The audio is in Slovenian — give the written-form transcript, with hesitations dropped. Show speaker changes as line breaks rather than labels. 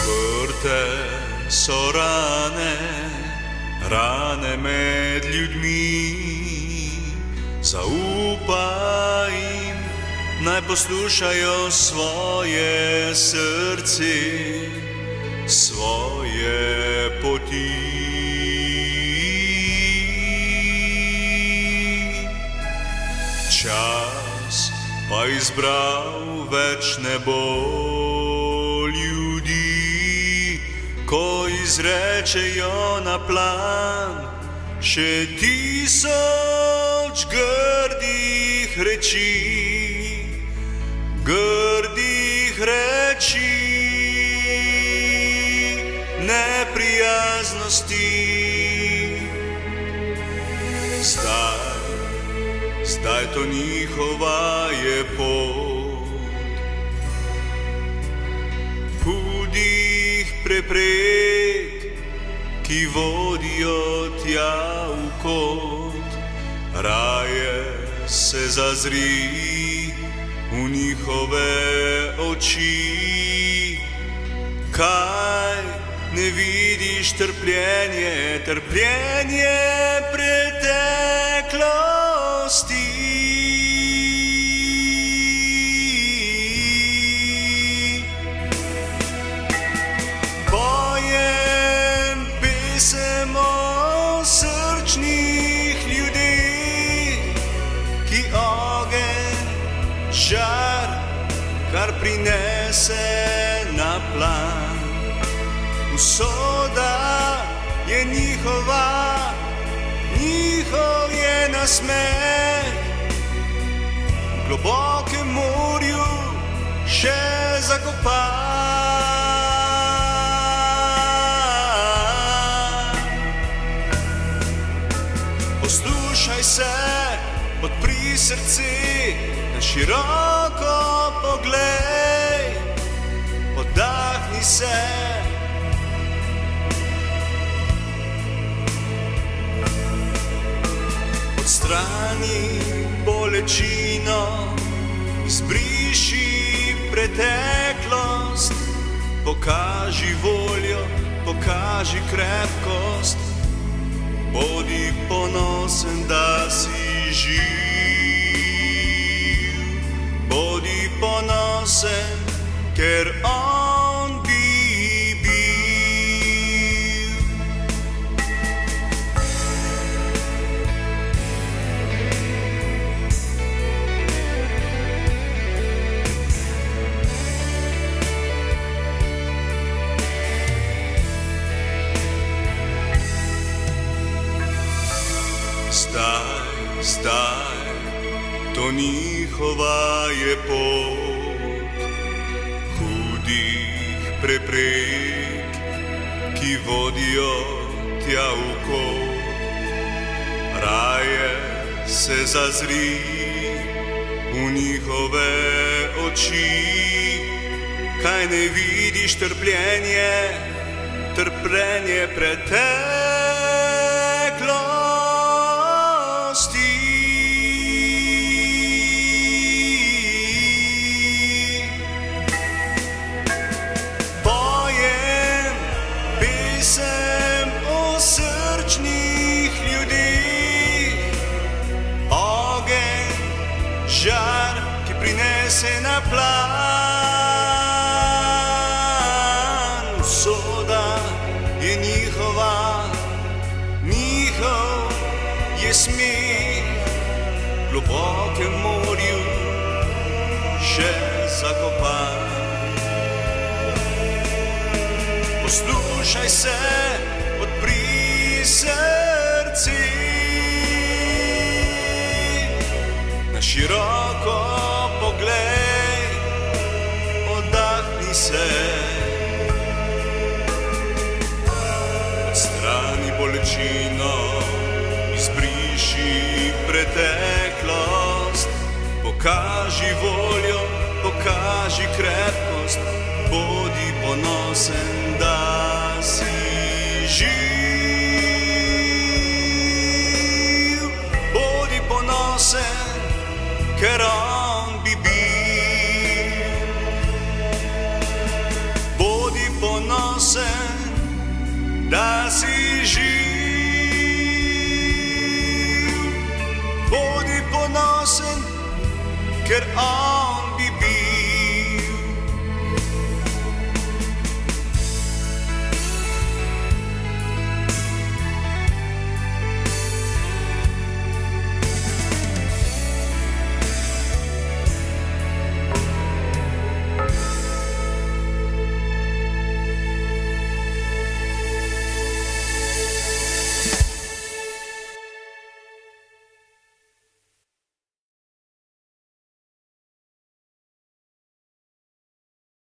Odprte so rane, rane med ljudmi. Zaupaj jim, naj poslušajo svoje srce, svoje poti. Čas pa izbral več ne bo ljudi, ko izrečejo na plan še 1000 grdih reči, neprijaznosti. Zdaj to njihova je pot, hudih preprek, ki vodijo tja v kot. Raje se zazri v njihove oči, kaj ne vidiš trpljenje, trpljenje preteklosti. Pojem pesem o srčnih ljudeh, ki ogenj, žar, kar prinese na plan. Usoda je njihova, njihov je nasmeh, v globokem morju še zakopan. Poslušaj se, odpri srce, na široko poglej, oddahni se. Odstrani bolečino, izbriši preteklost, pokaži voljo, pokaži krepkost, bodi ponosen, da si živ. Bodi ponosen, ker on bi bil. Zdaj, to njihova je pot, hudih preprek, ki vodijo tja v kot. Raje se zazri v njihove oči, kaj ne vidiš trpljenje, trpljenje preteklosti. Pesem o srčnih ljudeh, ogenj, žar, ki prinese na plan. Usoda je njihova, njihov je smeh, v globokem morju še zakopan. Poslušaj se, odpri srce, na široko poglej, oddahni se. Odstrani bolečino, izbriši preteklost, pokaži voljo, pokaži krepkost, bodi ponosen, da si živ. Bodi ponosen, ker on bi bil. Bodi ponosen. ker